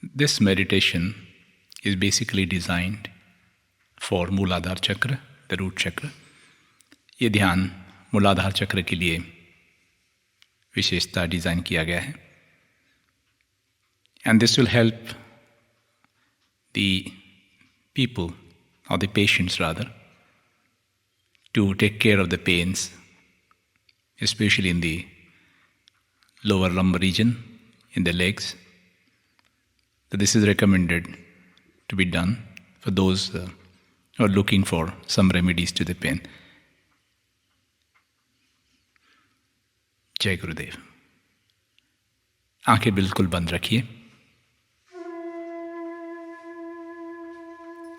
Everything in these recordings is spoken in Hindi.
This meditation is basically designed for मूलाधार चक्र, the root chakra. ये ध्यान मूलाधार चक्र के लिए विशेषता डिज़ाइन किया गया है. And this will help the people, or the patients rather, to take care of the pains, especially in the lower lumbar region, in the legs. So this is recommended to be done for those who are looking for some remedies to the pain. जय गुरुदेव. आंखें बिल्कुल बंद रखिए.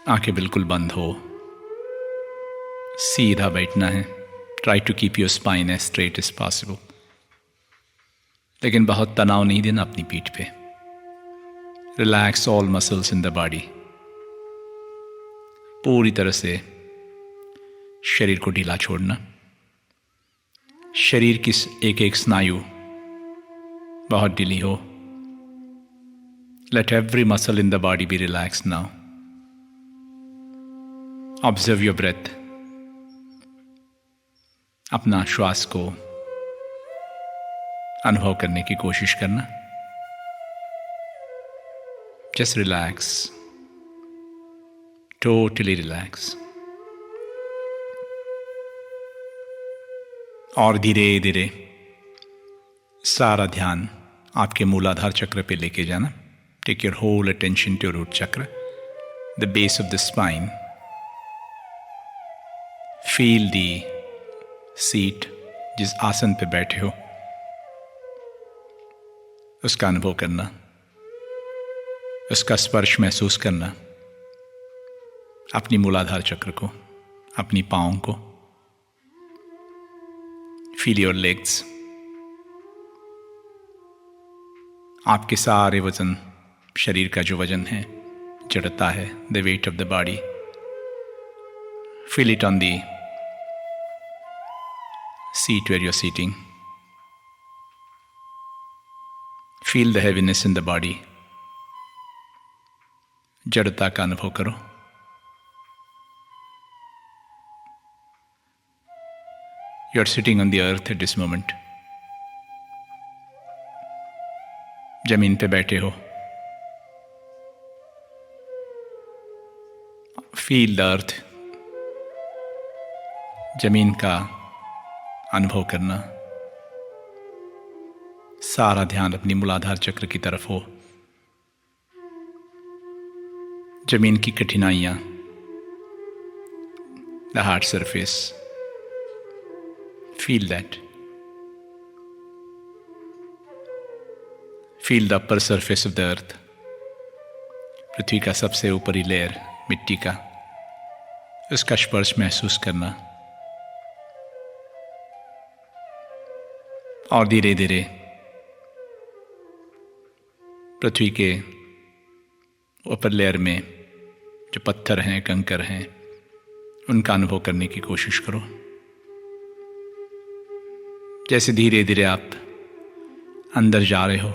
आंखें बिल्कुल बंद हो. सीधा बैठना है. Try to keep your spine as straight as possible. लेकिन बहुत तनाव नहीं देना अपनी पीठ पे. Relax all muscles in the body. पूरी तरह से शरीर को ढीला छोड़ना. शरीर की एक एक स्नायु बहुत ढीली हो. Let every muscle in the body be relax now. Observe your breath. अपना श्वास को अनुभव करने की कोशिश करना. Just relax. Totally relax. और धीरे धीरे सारा ध्यान आपके मूलाधार चक्र पे लेके जाना. Take your whole attention to root chakra, the base of the spine. Feel the seat, जिस आसन पे बैठे हो उसका अनुभव करना. उसका स्पर्श महसूस करना. अपनी मूलाधार चक्र को, अपनी पाँव को. Feel your legs. आपके सारे वजन, शरीर का जो वजन है, जड़ता है, the weight of the body, feel it on the seat where you're sitting. Feel the heaviness in the body. जड़ता का अनुभव करो. You are sitting on the earth at this moment. जमीन पे बैठे हो. Feel the earth. जमीन का अनुभव करना. सारा ध्यान अपनी मूलाधार चक्र की तरफ हो. जमीन की कठिनाइयां, the hard surface, feel that. Feel the upper surface of the earth. पृथ्वी का सबसे ऊपरी लेयर, मिट्टी का, उसका स्पर्श महसूस करना. और धीरे धीरे पृथ्वी के ऊपर लेयर में जो पत्थर हैं, कंकर हैं, उनका अनुभव करने की कोशिश करो. जैसे धीरे धीरे आप अंदर जा रहे हो,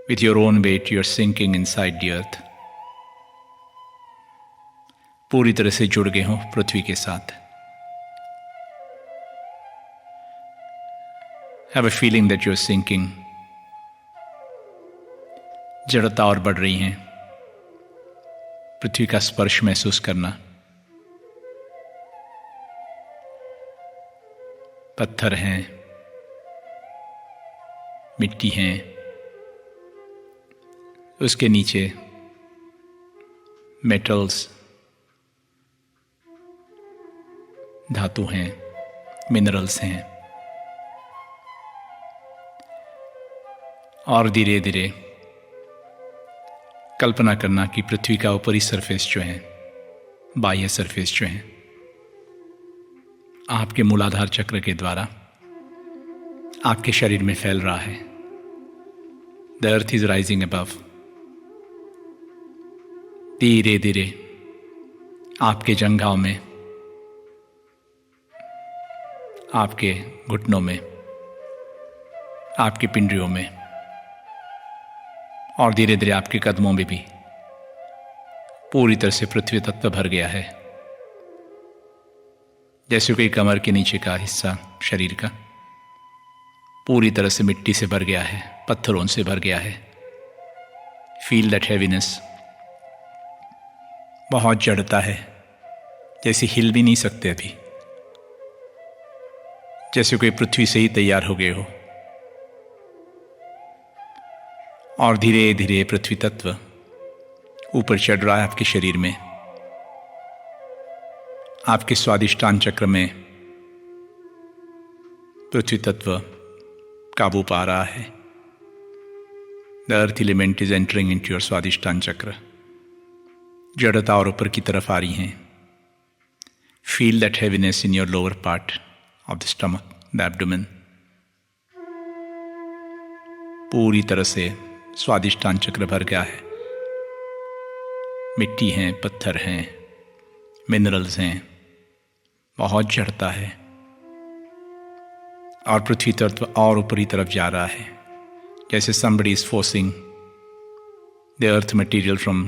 with your own weight you are sinking inside the earth. पूरी तरह से जुड़ गए हो पृथ्वी के साथ. Have a feeling that you're sinking. जड़ता और बढ़ रही हैं. पृथ्वी का स्पर्श महसूस करना. पत्थर हैं, मिट्टी हैं, उसके नीचे मेटल्स, धातु हैं, मिनरल्स हैं. और धीरे धीरे कल्पना करना कि पृथ्वी का ऊपरी सरफेस जो है, बाह्य सरफेस जो है, आपके मूलाधार चक्र के द्वारा आपके शरीर में फैल रहा है. The earth is rising above. धीरे धीरे आपके जंघाओं में, आपके घुटनों में, आपकी पिंडलियों में और धीरे धीरे आपके कदमों में भी पूरी तरह से पृथ्वी तत्व भर गया है। जैसे कोई कमर के नीचे का हिस्सा शरीर का पूरी तरह से मिट्टी से भर गया है, पत्थरों से भर गया है। Feel that heaviness. बहुत जड़ता है, जैसे हिल भी नहीं सकते अभी, जैसे कोई पृथ्वी से ही तैयार हो गए हो। और धीरे धीरे पृथ्वी तत्व ऊपर चढ़ रहा है आपके शरीर में। आपके स्वादिष्टान चक्र में पृथ्वी तत्व काबू पा रहा है। The earth element is entering into your Swadhisthana चक्र। जड़ता और ऊपर की तरफ आ रही हैं। Feel that heaviness in your lower part of the stomach, the abdomen. पूरी तरह से स्वादिष्टान चक्र भर गया है। मिट्टी हैं, पत्थर हैं, मिनरल्स हैं, बहुत जड़ता है। और पृथ्वी तत्व और ऊपरी तरफ जा रहा है, जैसे somebody is forcing the earth material from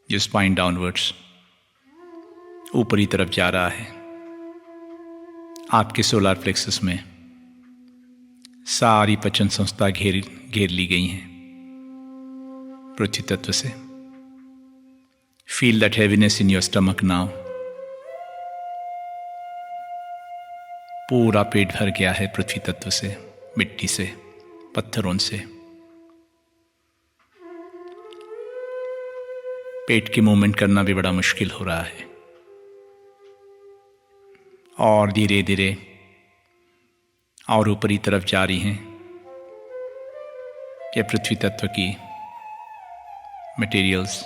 your spine downwards। ऊपरी तरफ जा रहा है। आपके सोलर प्लेक्सस में सारी पचन संस्था घेर ली गई हैं पृथ्वी तत्व से। Feel that heaviness in your stomach now. पूरा पेट भर गया है पृथ्वी तत्व से, मिट्टी से, पत्थरों से। पेट की मूवमेंट करना भी बड़ा मुश्किल हो रहा है। और धीरे धीरे और ऊपरी तरफ जा रही हैं ये पृथ्वी तत्व की मटेरियल्स,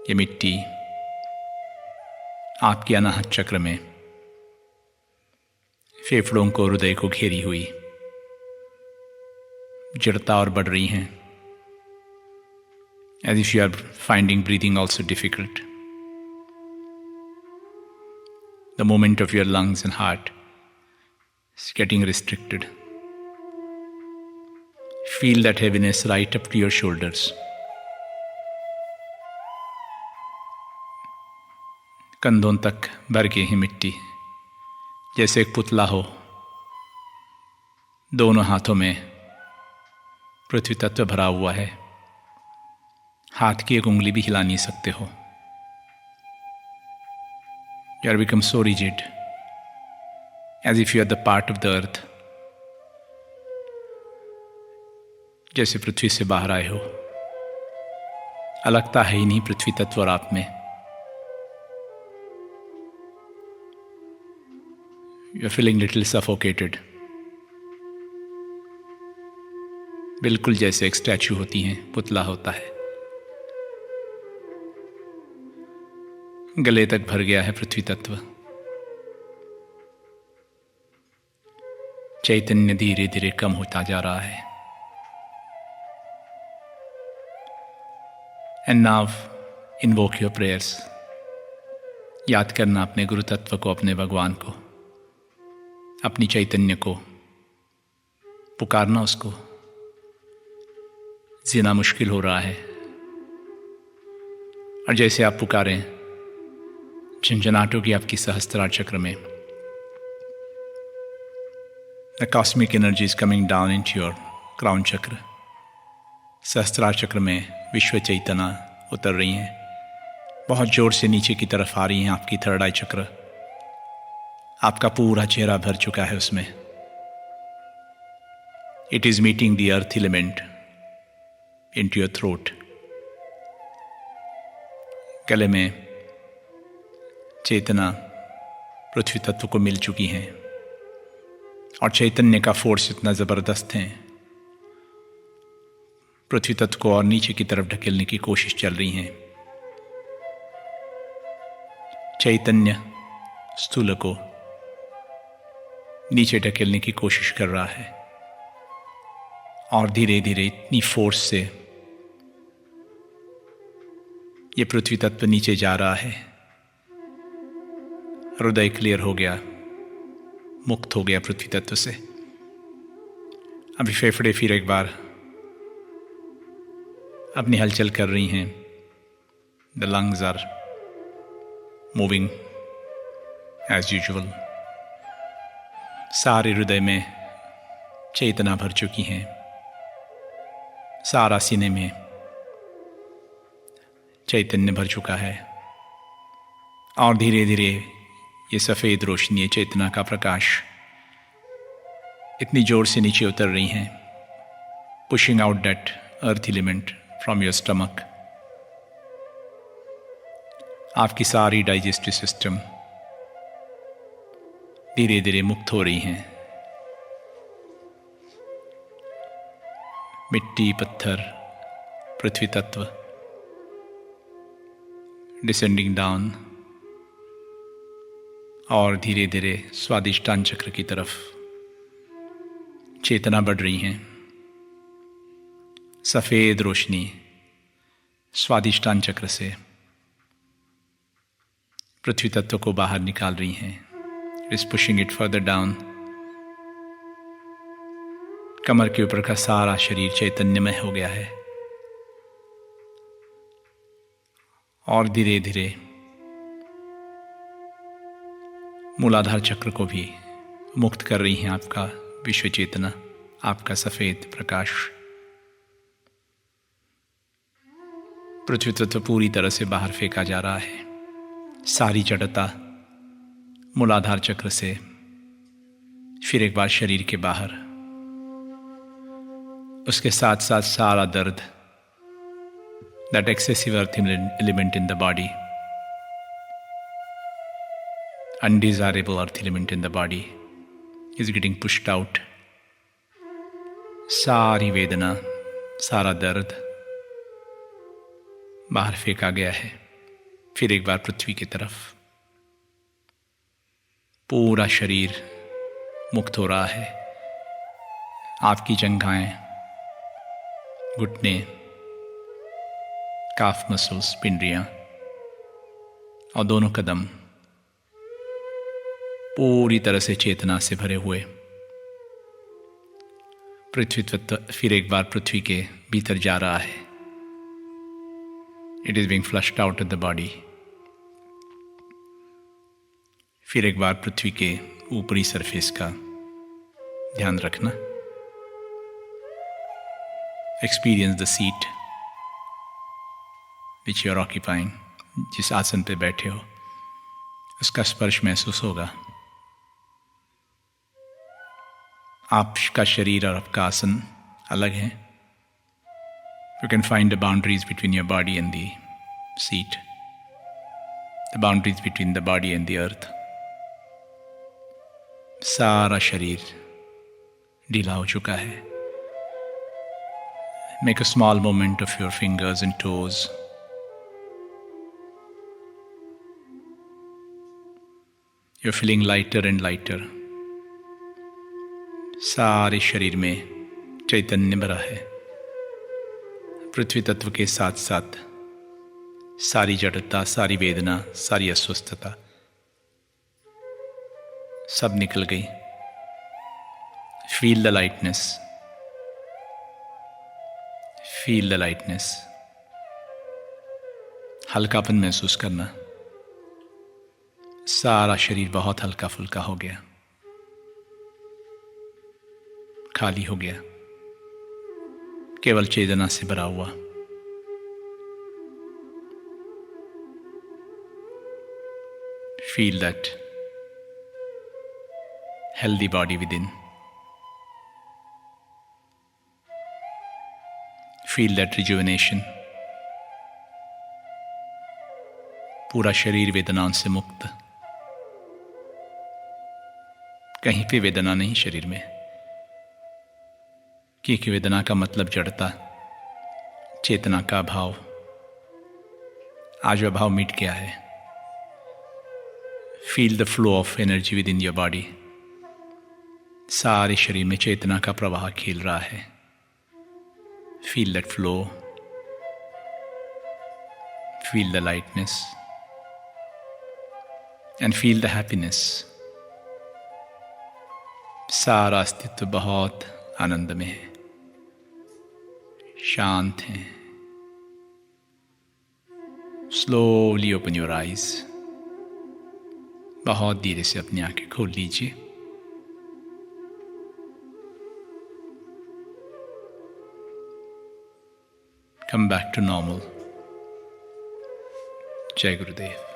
ये मिट्टी आपके अनाहत चक्र में फेफड़ों को, हृदय को घेरी हुई जड़ता और बढ़ रही हैं। As if you are finding breathing also difficult. The movement of your lungs and heart is getting restricted. Feel that heaviness right up to your shoulders. कंधों तक भर गई है मिट्टी, जैसे एक पुतला हो। दोनों हाथों में पृथ्वी तत्व भरा हुआ है। हाथ की एक उंगली भी हिला नहीं सकते हो। You are become so rigid, as if you are the part of the earth। जैसे पृथ्वी से बाहर आए हो। अलगता है ही नहीं पृथ्वी तत्व और आप में। You are feeling little suffocated। बिल्कुल जैसे एक स्टैचू होती हैं, पुतला होता है। गले तक भर गया है पृथ्वी तत्व। चैतन्य धीरे धीरे कम होता जा रहा है। And now invoke your prayers. याद करना अपने गुरु तत्व को, अपने भगवान को, अपनी चैतन्य को। पुकारना उसको। जीना मुश्किल हो रहा है। और जैसे आप पुकारें, झंझनाटों की आपकी सहस्त्रार चक्र में the cosmic energy is coming down into your crown चक्र। सहस्त्रार चक्र में विश्व चैतना उतर रही हैं, बहुत जोर से नीचे की तरफ आ रही हैं। आपकी थर्ड आई चक्र, आपका पूरा चेहरा भर चुका है उसमें। It is meeting the earth element into your throat. गले में चेतना पृथ्वी तत्व को मिल चुकी है और चैतन्य का फोर्स इतना जबरदस्त है, पृथ्वी तत्व को और नीचे की तरफ ढकेलने की कोशिश चल रही है। चैतन्य स्थूल को नीचे ढकेलने की कोशिश कर रहा है और धीरे धीरे इतनी फोर्स से ये पृथ्वी तत्व नीचे जा रहा है। हृदय क्लियर हो गया, मुक्त हो गया पृथ्वी तत्व से। अभी फेफड़े फिर एक बार अपनी हलचल कर रही हैं। The lungs are moving as usual. सारे हृदय में चेतना भर चुकी हैं। सारा सीने में चैतन्य भर चुका है और धीरे धीरे ये सफ़ेद रोशनी, चेतना का प्रकाश इतनी जोर से नीचे उतर रही हैं, pushing out that earth element from your stomach. आपकी सारी डाइजेस्टिव सिस्टम धीरे धीरे मुक्त हो रही हैं। मिट्टी, पत्थर, पृथ्वी तत्व डिसेंडिंग डाउन और धीरे धीरे स्वादिष्टान चक्र की तरफ चेतना बढ़ रही हैं। सफ़ेद रोशनी स्वादिष्टान चक्र से पृथ्वी तत्व को बाहर निकाल रही हैं। It is pushing it further down. कमर के ऊपर का सारा शरीर चैतन्यमय हो गया है और धीरे धीरे मूलाधार चक्र को भी मुक्त कर रही हैं। आपका विश्व चेतना, आपका सफेद प्रकाश पृथ्वी तत्व पूरी तरह से बाहर फेंका जा रहा है। सारी जड़ता मूलाधार चक्र से फिर एक बार शरीर के बाहर। उसके साथ साथ सारा दर्द, that excessive earth element in the body, undesirable earth element in the body is getting pushed out. सारी वेदना, सारा दर्द बाहर फेंका गया है। फिर एक बार पृथ्वी की तरफ पूरा शरीर मुक्त हो रहा है। आपकी जंघाएं, घुटने, काफ मसल्स, पिंडलियां और दोनों कदम पूरी तरह से चेतना से भरे हुए। पृथ्वी तत्व फिर एक बार पृथ्वी के भीतर जा रहा है। It is being flushed out of the body. फिर एक बार पृथ्वी के ऊपरी सरफेस का ध्यान रखना। Experience the seat which you are occupying. जिस आसन पे बैठे हो उसका स्पर्श महसूस होगा। आपका शरीर और आपका आसन अलग है। You can find the boundaries between your body and the seat, the boundaries between the body and the earth. सारा शरीर ढीला हो चुका है। Make a small movement of your fingers and toes. You are feeling lighter and lighter. सारे शरीर में चैतन्य भरा है। पृथ्वी तत्व के साथ साथ सारी जड़ता, सारी वेदना, सारी अस्वस्थता सब निकल गई। Feel the lightness, feel the lightness. हल्कापन महसूस करना। सारा शरीर बहुत हल्का फुल्का हो गया, खाली हो गया, केवल चेतना से भरा हुआ। Feel that healthy body within. Feel that rejuvenation. पूरा शरीर वेदनाओं से मुक्त। कहीं पे वेदना नहीं शरीर में, क्योंकि वेदना का मतलब जड़ता, चेतना का अभाव। आज वह भाव मिट गया है। Feel the flow of energy with in your body. सारे शरीर में चेतना का प्रवाह खेल रहा है। Feel that flow, feel the lightness and feel the happiness. सारा अस्तित्व बहुत आनंद में है, शांत है, slowly open your eyes. बहुत धीरे से अपनी आंखें खोल लीजिए. Come back to normal. Jai Gurudev.